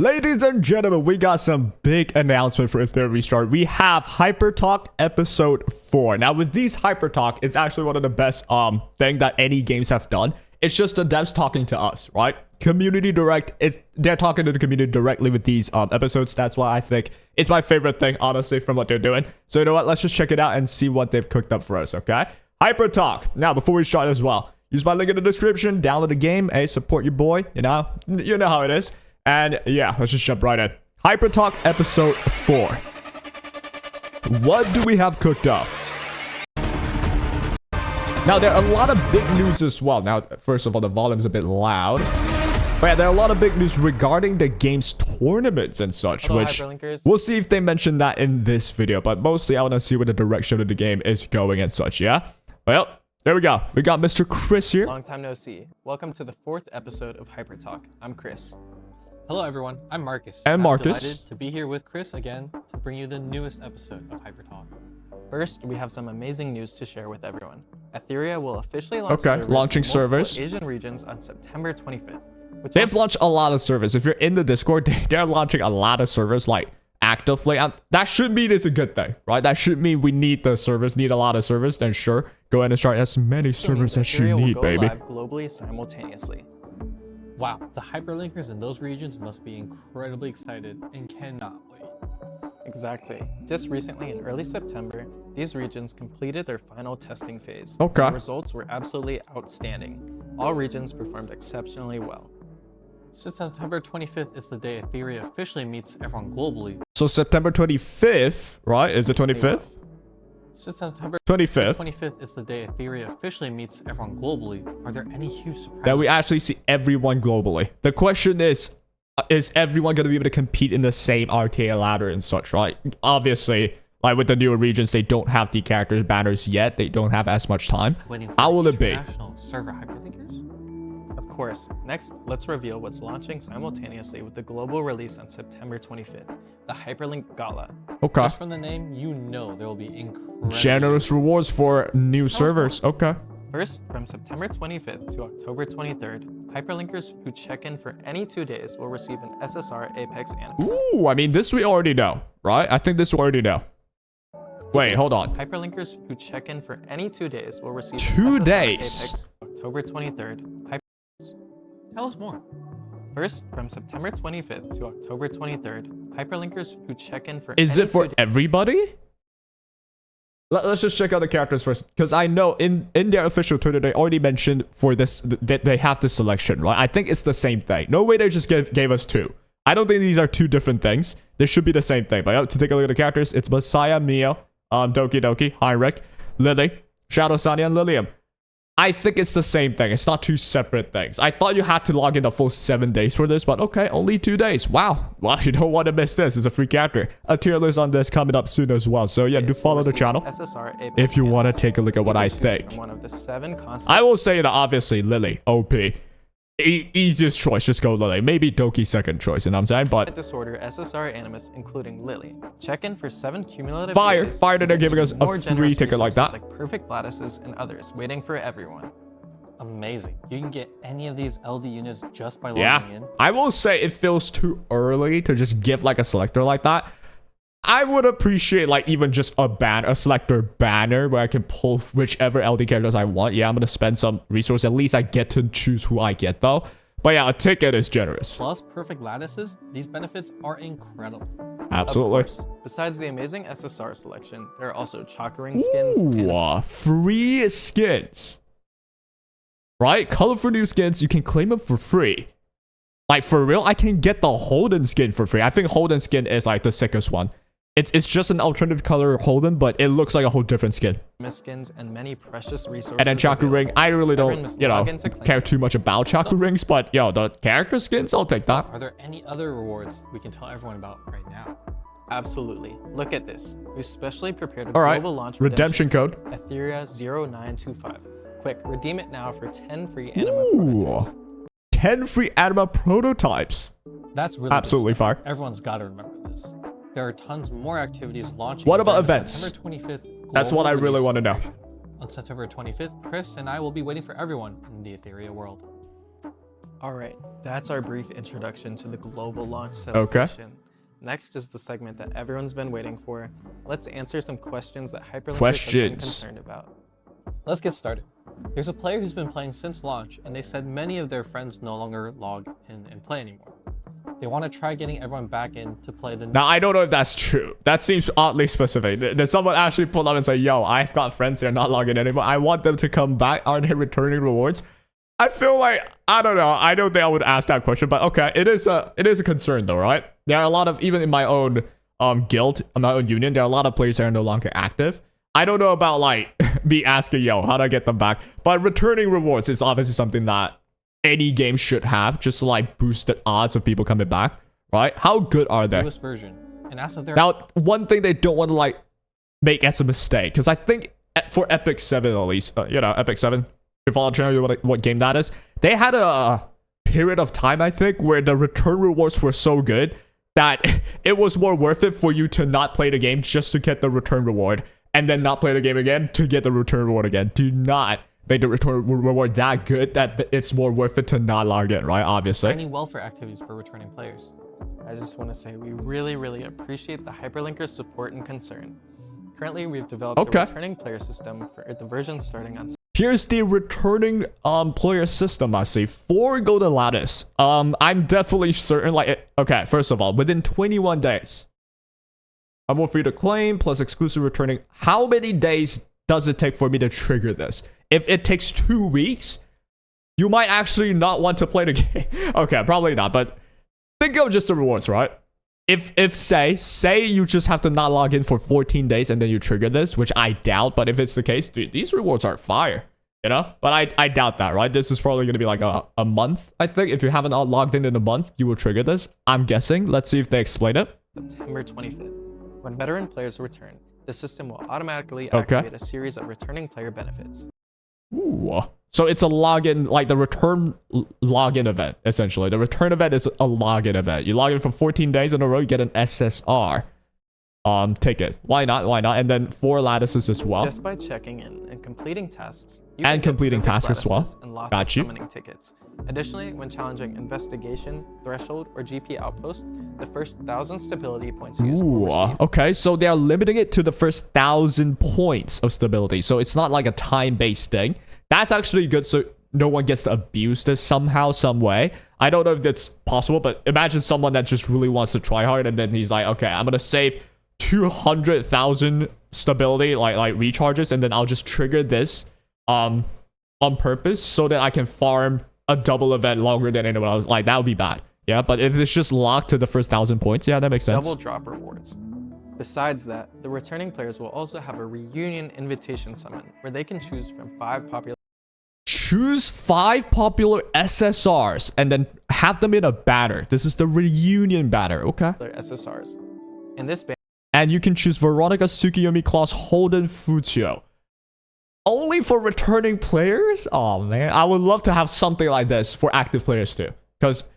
Ladies and gentlemen, we got some big announcement for Etheria Restart. We have Hyper Talk episode 4. Now with these Hyper Talk, it's actually one of the best thing that any games have done. It's just the devs talking to us, right? Community direct, they're talking to the community directly with these episodes. That's why I think it's my favorite thing, honestly, from what they're doing. So you know what? Let's just check it out and see what they've cooked up for us, okay? Hyper Talk. Now, before we start as well, use my link in the description, download the game, hey, support your boy, you know how it is. And yeah, let's just jump right in. Hyper Talk episode 4. What do we have cooked up? Now, there are a lot of big news as well. Now, first of all, the volume's a bit loud. But yeah, there are a lot of big news regarding the game's tournaments and such, which we'll see if they mention that in this video. But mostly, I want to see where the direction of the game is going and such, yeah? Well, there we go. We got Mr. Chris here. Long time no see. Welcome to the 4th episode of Hyper Talk. I'm Chris. Hello everyone, I'm Marcus. And Marcus. I'm delighted to be here with Chris again to bring you the newest episode of Hyper Talk. First, we have some amazing news to share with everyone. Etheria will officially launch servers launching in multiple servers. Asian regions on September 25th. They've launched a lot of servers. If you're in the Discord, they're launching a lot of servers, like, actively. That should mean it's a good thing, right? That should mean we need the servers, need a lot of servers. Then sure, go ahead and start as many servers as you need, baby. Live globally simultaneously. Wow, the hyperlinkers in those regions must be incredibly excited and cannot wait. Exactly. Just recently, in early September, these regions completed their final testing phase. Okay. The results were absolutely outstanding. All regions performed exceptionally well. Since September 25th is the day Etheria officially meets everyone globally. So September 25th, right? Is it 25th? Since September 25th is the day Etheria officially meets everyone globally. Are there any huge surprises? that we actually see everyone globally. The question is everyone going to be able to compete in the same RTA ladder and such, right? Obviously, like with the newer regions, they don't have the character banners yet. They don't have as much time. How will it be? International server hyperlinkers? Of course. Next, let's reveal what's launching simultaneously with the global release on September 25th, the Hyperlink Gala. Okay. Just from the name, you know there will be incredible Generous rewards for new servers. Okay. First, from September 25th to October 23rd, hyperlinkers who check in for any 2 days will receive an SSR Apex Animus. Ooh, I mean, this we already know, right? I think this we already know. Wait, hold on. Hyperlinkers who check in for any 2 days will receive 2 SSR days? Apex October 23rd. Tell us more. First, from September 25th to October 23rd, hyperlinkers who check in for Is any it for 2 days everybody? Let's just check out the characters first, because I know in their official Twitter, they already mentioned for this that they have this selection, right? I think it's the same thing. No way they just gave us 2. I don't think these are 2 different things. They should be the same thing. But to take a look at the characters, it's Messiah, Mio, Doki Doki, Heinrich, Lily, Shadow Sonya, and Lilium. I think it's the same thing. It's not 2 separate things. I thought you had to log in the full 7 days for this, but okay, only 2 days. Wow. Well, you don't want to miss this. It's a free character. A tier list on this coming up soon as well. So yeah, do follow the channel SSR Apex if you want to Animus. take a look at what I You can choose think. from one of the 7 constant I will say that obviously Lily, OP. Easiest choice, just go Lily. Maybe Doki second choice, you know what I'm saying? But disorder SSR Animus, including Lily. Check in for 7 cumulative Fire days that to they're get giving us even more a free generous ticket like resources that. like perfect lattices and others waiting for everyone. Amazing. You can get any of these LD units just by logging yeah, in. I will say it feels too early to just give like a selector like that. I would appreciate like even just a selector banner where I can pull whichever LD characters I want. Yeah, I'm gonna spend some resource. At least I get to choose who I get though. But yeah, a ticket is generous. Plus perfect lattices, these benefits are incredible. Absolutely. Of course. Besides the amazing SSR selection, there are also Chakra Ring skins. Ooh, free skins. Right? Colorful new skins, you can claim them for free. Like, for real, I can get the Holden skin for free. I think Holden skin is, like, the sickest one. It's just an alternative color Holden, but it looks like a whole different skin. Skins and many precious resources. And then Chakra Ring, I really don't, you know, care too much about Chakra Rings, but, yo, the character skins, I'll take that. Are there any other rewards we can tell everyone about right now? Absolutely. Look at this. We specially prepared a All right, global launch redemption code. Etheria 0925. Quick, redeem it now for 10 free anima Ooh, prototypes. 10 free anima prototypes. That's really absolutely good stuff. fire. Everyone's got to remember this. There are tons more activities launching. What about during the events? September 25th That's what I global really release want to know. celebration. On September 25th, Chris and I will be waiting for everyone in the Etheria world. Alright, that's our brief introduction to the global launch Okay. celebration. Next is the segment that everyone's been waiting for. Let's answer some questions that hyperlinkers have been Questions. concerned about. Let's get started. There's a player who's been playing since launch, and they said many of their friends no longer log in and play anymore. They want to try getting everyone back in to play the Now, I don't know if that's true. That seems oddly specific. Did someone actually pull up and say, yo, I've got friends that are not logging in anymore. I want them to come back. Aren't they returning rewards? I feel like, I don't know. I don't think I would ask that question, but okay. It is a concern though, right? There are a lot of, even in my own guild, my own union, there are a lot of players that are no longer active. I don't know about like me asking, yo, how do I get them back? But returning rewards is obviously something that any game should have, just to like boost the odds of people coming back, right? How good are they? newest version, and asked if they're Now, one thing they don't want to like make as a mistake, because I think for Epic 7 at least, Epic 7, if I'll tell you what game that is, they had a period of time, I think, where the return rewards were so good that it was more worth it for you to not play the game just to get the return reward, and then not play the game again to get the return reward again. Do not make the return reward that good that it's more worth it to not log in, right? Obviously. any welfare activities for returning players. I just want to say we really appreciate the hyperlinkers' support and concern. Currently, we've developed a returning player system for the version starting on. Here's the returning player system, I see. For Golden Lattice, I'm definitely certain, okay, first of all, within 21 days, I'm more free to claim, plus exclusive returning. How many days does it take for me to trigger this? If it takes 2 weeks, you might actually not want to play the game. Okay, probably not, but think of just the rewards, right? If say you just have to not log in for 14 days and then you trigger this, which I doubt, but if it's the case, dude, these rewards are fire, you know? But I doubt that, right? This is probably going to be like a month, I think. If you haven't logged in a month, you will trigger this. I'm guessing. Let's see if they explain it. September 25th. When veteran players return, the system will automatically activate a series of returning player benefits. Ooh. So it's a login, like the return login event, essentially. The return event is a login event. You log in for 14 days in a row, you get an SSR ticket. Why not? Why not? And then 4 lattices as well. Just by checking in and completing tasks. You And can completing get perfect tasks as well. lattices and lots Got of you. summoning tickets. Additionally, when challenging investigation, threshold, or GP outpost, the first 1,000 stability points used will receive. Okay, so they are limiting it to the first 1,000 points of stability. So it's not like a time-based thing. That's actually good, so no one gets to abuse this somehow, some way. I don't know if that's possible, but imagine someone that just really wants to try hard, and then he's like, okay, I'm gonna save 200,000 stability, like recharges, and then I'll just trigger this on purpose so that I can farm a double event longer than anyone else. Like, that would be bad. Yeah, but if it's just locked to the first 1,000 points, yeah, that makes sense. Double drop rewards. Besides that, the returning players will also have a reunion invitation summon where they can choose from 5 popular Choose 5 popular SSRs and then have them in a banner. This is the reunion banner, okay? SSRs. In this banner, And you can choose Veronica, Tsukiyomi, Klaus, Holden, Fujio. Only for returning players? Oh man, I would love to have something like this for active players too. Because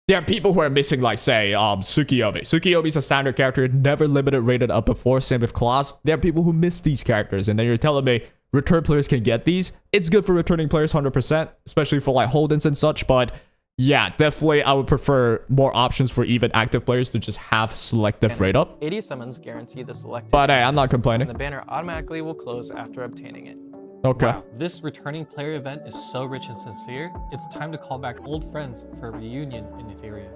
there are people who are missing, like, say, Tsukiyomi. Tsukiyomi's a standard character, never limited rated up before, same with Klaus. There are people who miss these characters, and then you're telling me return players can get these? It's good for returning players 100%, especially for like Holdens and such, but yeah, definitely I would prefer more options for even active players to just have selective rate up. 80 summons guarantee the selected. But hey, I'm not complaining. And the banner automatically will close after obtaining it. Okay. Wow, this returning player event is so rich and sincere. It's time to call back old friends for a reunion in Etheria.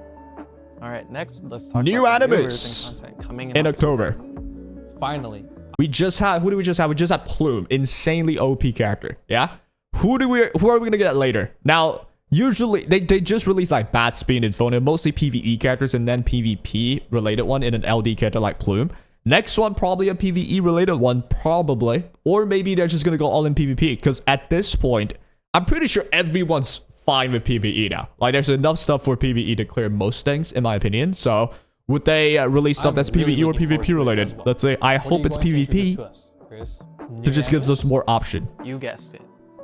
All right, next let's talk New about the animes content coming in October. Finally, We just had, who do we just have? We just had Plume, insanely OP character. Yeah. Who are we gonna get later? Now, usually they just release like Bat Speed and Infonia, mostly PvE characters, and then PvP related one in an LD character like Plume. Next one, probably a PvE related one, probably. Or maybe they're just gonna go all in PvP, because at this point, I'm pretty sure everyone's fine with PvE now. Like, there's enough stuff for PvE to clear most things, in my opinion. So would they release stuff that's really PvE or looking forward PvP to it related? as well. Let's say, I What are hope you it's going to introduce PvP. to us, Chris? It just gives us more option. You guessed it.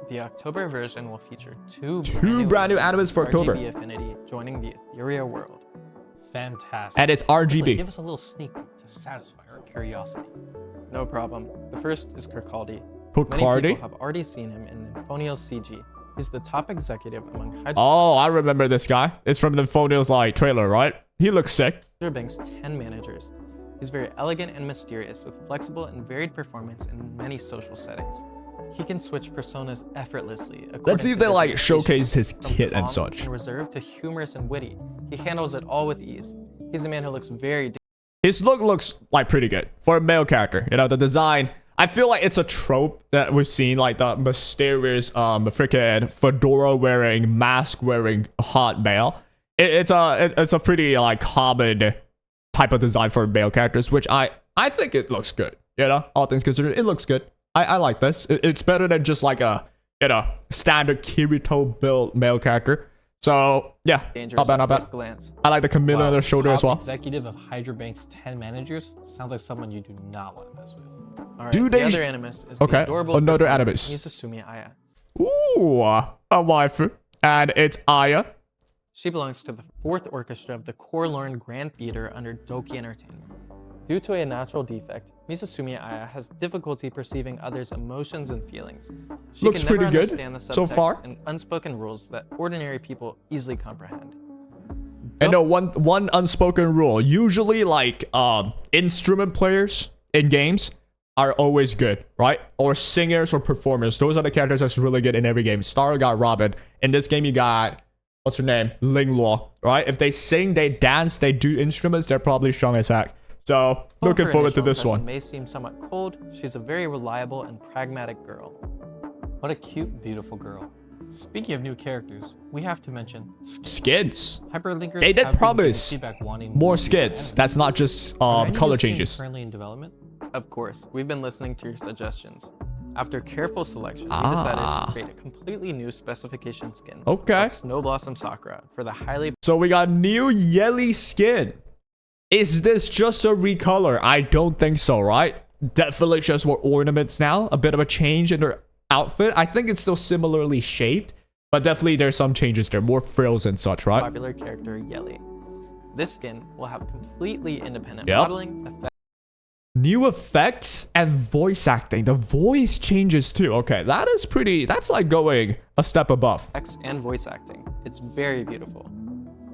The October version will feature two brand new animes for October. RGB Affinity joining the Etheria world. Fantastic. And it's Quickly, RGB. give us a little sneak peek to satisfy our curiosity. No problem. The first is Kirkaldi. Many Picardy. people have already seen him in Infonio's CG. He's the top executive among Hydra Oh, I remember this guy. It's from the Phoneos like trailer, right? He looks sick. Bank's 10 managers. He's very elegant and mysterious with flexible and varied performance in many social settings. He can switch personas effortlessly. Let's see if they like showcase his from kit and calm such. And reserved to humorous and witty. He handles it all with ease. He's a man who looks very His look looks like pretty good for a male character. You know, the design. I feel like it's a trope that we've seen, like the mysterious, freaking fedora wearing, mask wearing hot male. It's a pretty like common type of design for male characters, which I think it looks good. You know, all things considered, it looks good. I like this. It's better than just like a, you know, standard Kirito build male character. So yeah, not bad, not bad. glance. I like the chameleon on the shoulder as well. Executive of Hydra Bank's 10 managers sounds like someone you do not want to mess with. All right, Do the they- other animus is Okay, the adorable another performer, animus. Mizusumi Aya. Ooh, a waifu, and it's Aya. She belongs to the 4th orchestra of the Korlorn Grand Theater under Doki Entertainment. Due to a natural defect, Mizusumi Aya has difficulty perceiving others' emotions and feelings. She Looks can never pretty good understand the so subtext far. and unspoken rules that ordinary people easily comprehend. And no, one unspoken rule. Usually, like instrument players in games are always good, right? Or singers or performers. Those are the characters that's really good in every game. Star got Robin. In this game, you got what's her name? Ling Luo, right? If they sing, they dance, they do instruments, they're probably strong as heck. So looking Her forward to initial this impression one. may seem somewhat cold. She's a very reliable and pragmatic girl. What a cute, beautiful girl. Speaking of new characters, we have to mention Skins. Hyperlinkers. They did have been promise getting feedback wanting more new skins. animes. That's not just Are any color new skins changes. currently in development? Of course, we've been listening to your suggestions. After careful selection, we decided to create a completely new specification skin. Okay. called Snow Blossom Sakura for the highly So we got new Yelly skin. Is this just a recolor? I don't think so, right? Definitely just more ornaments now. A bit of a change in their outfit. I think it's still similarly shaped, but definitely there's some changes there. More frills and such, right? popular character Yelly. This skin will have completely independent Yep. modeling, New effects and voice acting. The voice changes too. Okay, that is pretty. That's like going a step above. effects, and voice acting. It's very beautiful.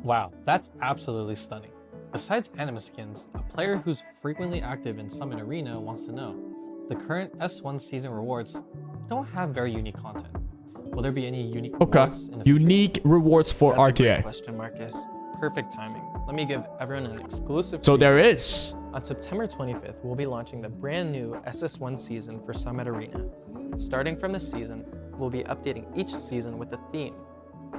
Wow, that's absolutely stunning. Besides anime skins, a player who's frequently active in Summon Arena wants to know, the current S1 season rewards don't have very unique content. Will there be any unique Okay, rewards in the future? unique rewards for That's a great RTA. question, Marcus. Perfect timing. Let me give everyone an exclusive. So preview. there is. On September 25th, we'll be launching the brand new SS1 season for Summit Arena. Starting from this season, we'll be updating each season with a theme.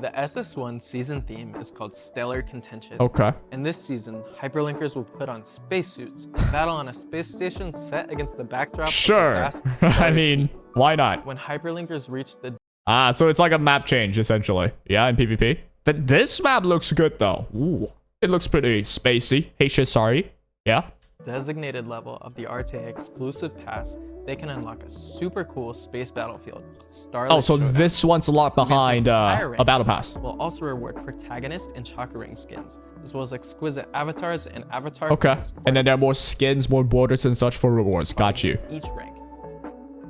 The SS1 season theme is called Stellar Contention. Okay. In this season, hyperlinkers will put on spacesuits and battle on a space station set against the backdrop Sure. of the vast I mean, why not? when hyperlinkers reach the Ah, so it's like a map change essentially. Yeah, in PvP. But this map looks good though. Ooh, it looks pretty spacey. Hey, shit, sorry. Yeah. designated level of the RTA exclusive pass, they can unlock a super cool space battlefield, Starlight Oh, so Showdown. this one's locked behind higher a battle ranks pass. will also reward protagonist and chakra ring skins, as well as exquisite avatars and avatar Okay. frames And then there are more skins, more borders and such for rewards. Got you. each rank.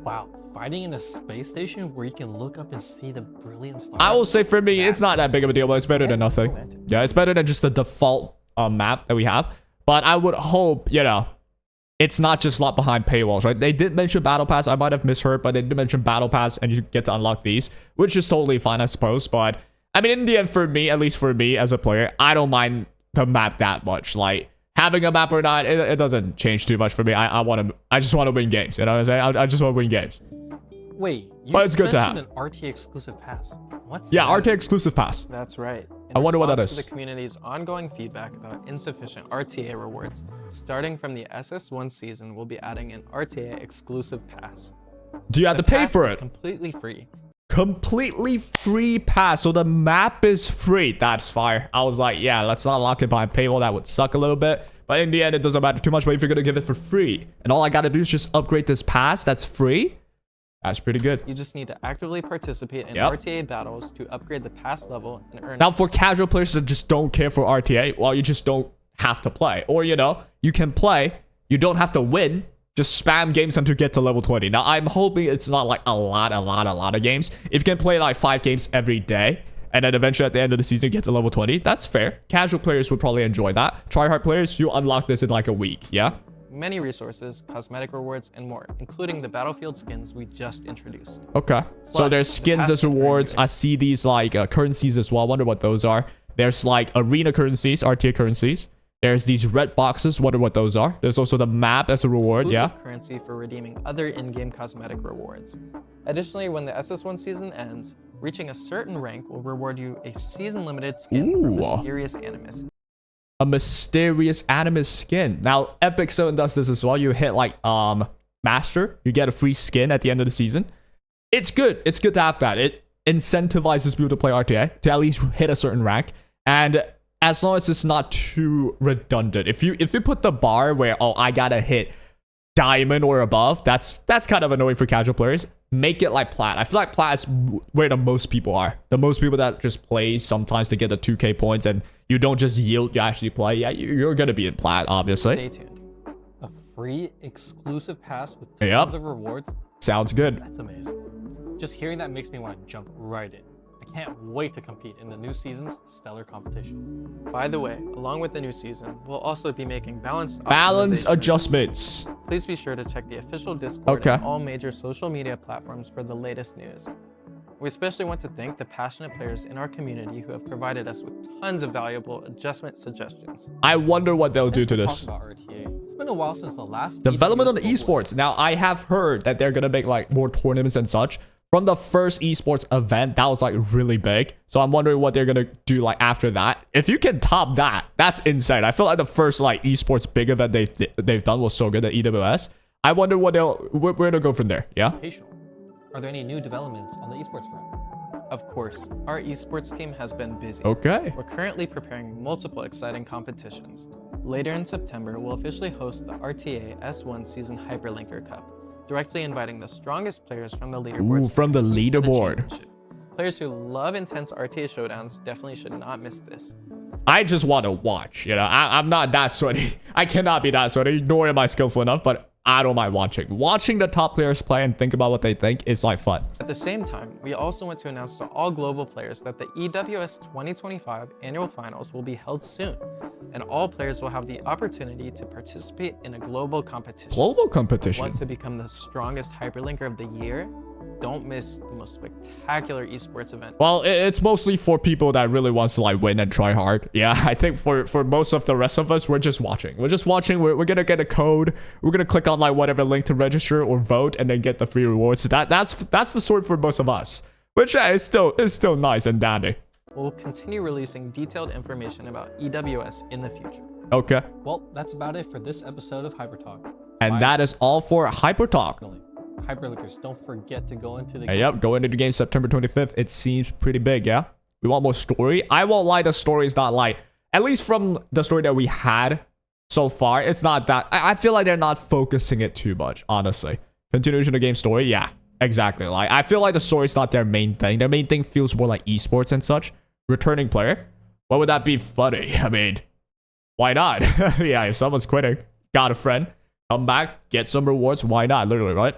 Wow, fighting in a space station where you can look up and see the brilliant stars. I will say for me, it's not that big of a deal, but it's better than nothing. Yeah, it's better than just the default map that we have. But I would hope, you know, it's not just locked behind paywalls, right? They did mention Battle Pass. I might have misheard, but they did mention Battle Pass and you get to unlock these, which is totally fine, I suppose. But I mean, in the end, for me, at least for me as a player, I don't mind the map that much. Like, having a map or not, it doesn't change too much for me. I just want to win games. You know what I'm saying? I just want to win games. Wait, you But it's good to mentioned have. an RT exclusive pass. What's Yeah, that? RT exclusive pass. That's right. I wonder what that response is. To the community's ongoing feedback about insufficient RTA rewards, starting from the SS1 season, we'll be adding an RTA exclusive pass. Do you have The to pay pass for is it? completely free. Completely free pass. So the map is free. That's fire. I was like, yeah, let's not lock it behind paywall. That would suck a little bit. But in the end, it doesn't matter too much. But if you're going to give it for free, and all I got to do is just upgrade this pass that's free, that's pretty good. You just need to actively participate in Yep. RTA battles to upgrade the pass level and earn. Now, for casual players that just don't care for RTA, well, you just don't have to play. Or, you know, you can play. You don't have to win. just spam games until you get to level 20. Now, I'm hoping it's not like a lot of games. If you can play like 5 games every day, and then eventually at the end of the season you get to level 20, that's fair. Casual players would probably enjoy that. Tryhard players, you unlock this in like a week, yeah? Many resources, cosmetic rewards, and more, including the battlefield skins we just introduced. Okay. So Plus, there's the skins past as rewards. year- I see these like currencies as well. I wonder what those are. There's like arena currencies, RTA currencies. There's these red boxes. Wonder what those are. There's also the map as a reward. Exclusive Yeah. currency for redeeming other in-game cosmetic rewards. Additionally, when the SS1 season ends, reaching a certain rank will reward you a season-limited skin for Ooh. Mysterious Animus. A mysterious animus skin. Now, Epic Zone does this as well. You hit like master, you get a free skin at the end of the season. It's good. It's good to have that. It incentivizes people to play RTA to at least hit a certain rank. And as long as it's not too redundant. If you put the bar where, oh, I gotta hit diamond or above, that's kind of annoying for casual players. Make it like plat. I feel like plat is where the most people are. The most people that just play sometimes to get the 2k points, and you don't just yield, you actually play. Yeah, you're gonna be in plat, obviously. Stay tuned. A free exclusive pass with Yep. tons of rewards. Sounds good. That's amazing. Just hearing that makes me want to jump right in. I can't wait to compete in the new season's stellar competition. By the way, along with the new season, we'll also be making balance optimization Adjustments. Please be sure to check the official Discord Okay. and all major social media platforms for the latest news. We especially want to thank the passionate players in our community who have provided us with tons of valuable adjustment suggestions. I wonder what they'll do Thanks to for this. talking about RTA. It's been a while since the last Development on the EWS Global. esports. Now, I have heard that they're gonna make like more tournaments and such. From the first esports event, that was like really big. So I'm wondering what they're gonna do like after that. If you can top that, that's insane. I feel like the first like esports big event they've done was so good at EWS. I wonder what where they'll go from there. Yeah. Invitational. Are there any new developments on the esports front? Of course, our esports team has been busy. Okay. We're currently preparing multiple exciting competitions. Later in September, we'll officially host the RTA S1 Season Hyperlinker Cup, directly inviting the strongest players from the leaderboard. Ooh, from the to the leaderboard. championship. Players who love intense RTA showdowns definitely should not miss this. I just want to watch. You know, I'm not that sweaty. I cannot be that sweaty, nor am I skillful enough, but I don't mind watching. Watching the top players play and think about what they think is like fun. At the same time, we also want to announce to all global players that the EWS 2025 annual finals will be held soon, and all players will have the opportunity to participate in a global competition. Global competition. Want to become the strongest hyperlinker of the year? Don't miss the most spectacular esports event. Well, it's mostly for people that really wants to like win and try hard. Yeah, I think for most of the rest of us, we're just watching. We're just watching. We're gonna get a code. We're gonna click on like whatever link to register or vote, and then get the free rewards. So that's the sort for most of us, which is still nice and dandy. We'll continue releasing detailed information about EWS in the future. Okay, Well, that's about it for this episode of Hyper Talk. and Bye. that is all for Hyper Talk. Hyperlinkers, don't forget to go into the Hey, yep, go into the game September 25th. It seems pretty big, yeah? We want more story. I won't lie, the story is not like, at least from the story that we had so far, it's not that. I feel like they're not focusing it too much, honestly. Continuation of the game story, yeah, exactly. Like, I feel like the story's not their main thing. Their main thing feels more like esports and such. Returning player, what would that be funny? I mean, why not? Yeah, if someone's quitting, got a friend, come back, get some rewards, why not? Literally, right?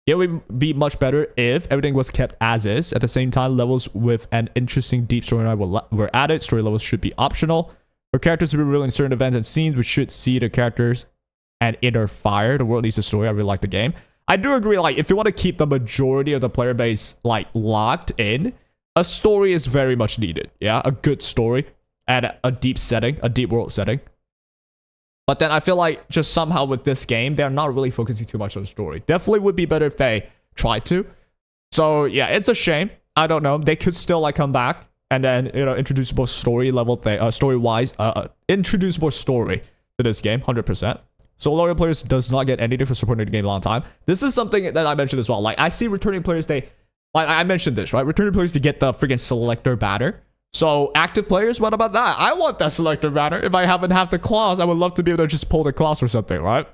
It would be much better if everything was kept as is. At the same time, levels with an interesting deep storyline were added. Story levels should be optional. For characters to be revealed in certain events and scenes, we should see the characters and inner fire. The world needs a story. I really like the game. I do agree, like, if you want to keep the majority of the player base, like, locked in, a story is very much needed. Yeah, a good story and a deep setting, a deep world setting. But then I feel like just somehow with this game, they're not really focusing too much on the story. Definitely would be better if they tried to. So yeah, it's a shame. I don't know. They could still like come back and then, you know, introduce more story level thing, story-wise, introduce more story to this game, 100%. So loyal players does not get anything for supporting the game a long time. This is something that I mentioned as well. Like, I see returning players, like I mentioned this, right? Returning players to get the freaking selector banner. So active players, what about that? I want that selector banner. If I haven't have the claws, I would love to be able to just pull the claws or something, right?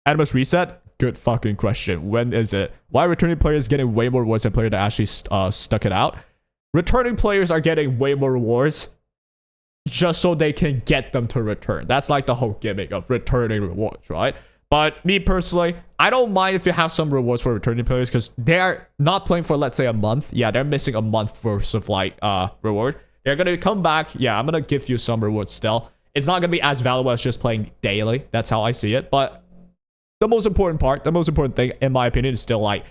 Animus reset? Good fucking question. When is it? Why are returning players getting way more rewards than players that actually stuck it out? Returning players are getting way more rewards just so they can get them to return. That's like the whole gimmick of returning rewards, right? But me personally, I don't mind if you have some rewards for returning players because they're not playing for, let's say, a month. Yeah, they're missing a month worth of like reward. They're gonna come back. Yeah, I'm gonna give you some rewards still. It's not gonna be as valuable as just playing daily. That's how I see it. But the most important part, the most important thing, in my opinion, is still like,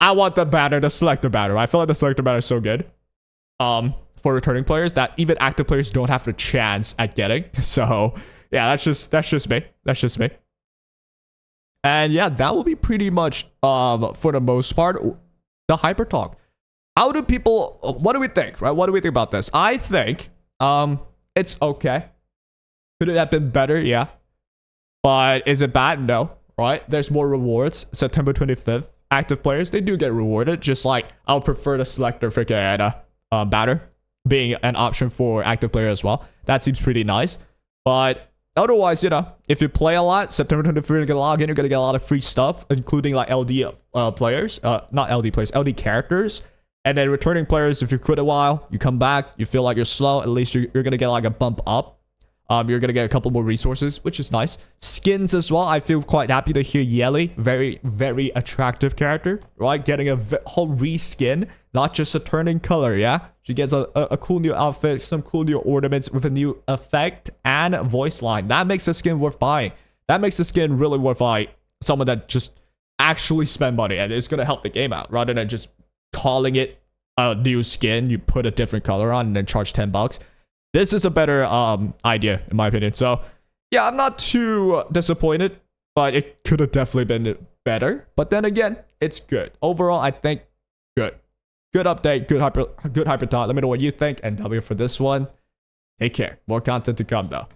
I want the banner, the selector banner. I feel like the selector banner is so good. For returning players that even active players don't have the chance at getting. So yeah, that's just me. That's just me. And yeah, that will be pretty much for the most part the hyper talk. How do people, what do we think, right? What do we think about this? I think it's okay. Could it have been better? Yeah. But is it bad? No, right? There's more rewards. September 25th. Active players, they do get rewarded. Just like I would prefer the selector freaking banner being an option for active player as well. That seems pretty nice. But otherwise, you know, if you play a lot, September 23rd, you're gonna log in, you're gonna get a lot of free stuff, including like LD players, not LD players, LD characters. And then returning players, if you quit a while, you come back, you feel like you're slow, at least you're gonna get like a bump up. You're gonna get a couple more resources, which is nice. Skins as well. I feel quite happy to hear Yelly, very, very attractive character, right? Getting a whole reskin, not just a turning color, yeah? She gets a cool new outfit, some cool new ornaments with a new effect and voice line. That makes the skin worth buying. That makes the skin really worth like someone that just actually spend money and it's gonna help the game out rather than just calling it a new skin. You put a different color on and then charge $10. This is a better idea in my opinion. So yeah, I'm not too disappointed, but it could have definitely been better. But then again, it's good. Overall, I think good. Good update, good hyper talk. Let me know what you think, and W for this one. Take care. More content to come though.